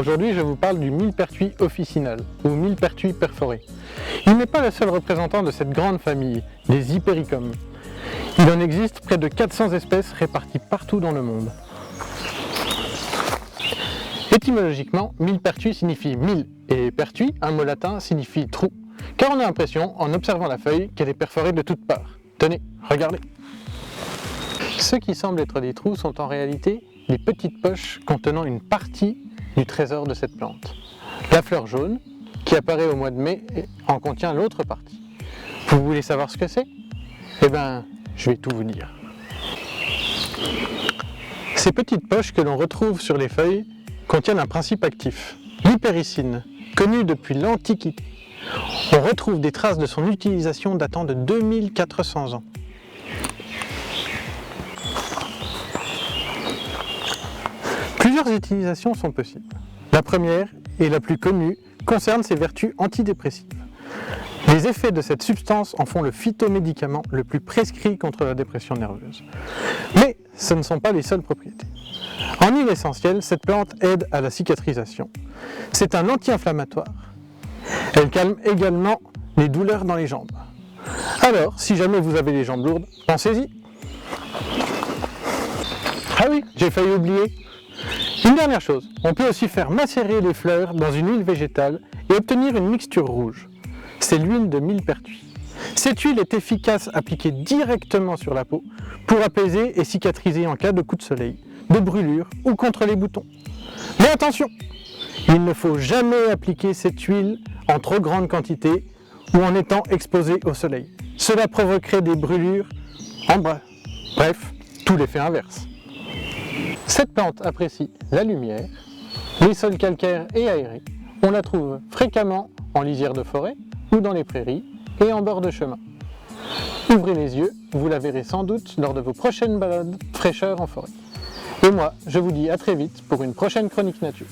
Aujourd'hui, je vous parle du millepertuis officinal, ou millepertuis perforé. Il n'est pas le seul représentant de cette grande famille, des hyperichums. Il en existe près de 400 espèces réparties partout dans le monde. Étymologiquement, millepertuis signifie mille, et pertuis, un mot latin, signifie trou, car on a l'impression, en observant la feuille, qu'elle est perforée de toutes parts. Tenez, regardez. Ceux qui semblent être des trous sont en réalité des petites poches contenant une partie du trésor de cette plante. La fleur jaune, qui apparaît au mois de mai, en contient l'autre partie. Vous voulez savoir ce que c'est? Eh bien, je vais tout vous dire. Ces petites poches que l'on retrouve sur les feuilles contiennent un principe actif, l'hypericine, connu depuis l'Antiquité. On retrouve des traces de son utilisation datant de 2400 ans. Plusieurs utilisations sont possibles. La première, et la plus connue, concerne ses vertus antidépressives. Les effets de cette substance en font le phytomédicament le plus prescrit contre la dépression nerveuse. Mais ce ne sont pas les seules propriétés. En huile essentielle, cette plante aide à la cicatrisation. C'est un anti-inflammatoire. Elle calme également les douleurs dans les jambes. Alors, si jamais vous avez les jambes lourdes, pensez-y. Ah oui, j'ai failli oublier. Une dernière chose, on peut aussi faire macérer les fleurs dans une huile végétale et obtenir une mixture rouge. C'est l'huile de millepertuis. Cette huile est efficace appliquée directement sur la peau pour apaiser et cicatriser en cas de coup de soleil, de brûlure ou contre les boutons. Mais attention, il ne faut jamais appliquer cette huile en trop grande quantité ou en étant exposé au soleil. Cela provoquerait des brûlures, bref, tout l'effet inverse. Cette plante apprécie la lumière, les sols calcaires et aérés. On la trouve fréquemment en lisière de forêt ou dans les prairies et en bord de chemin. Ouvrez les yeux, vous la verrez sans doute lors de vos prochaines balades fraîcheur en forêt. Et moi, je vous dis à très vite pour une prochaine chronique nature.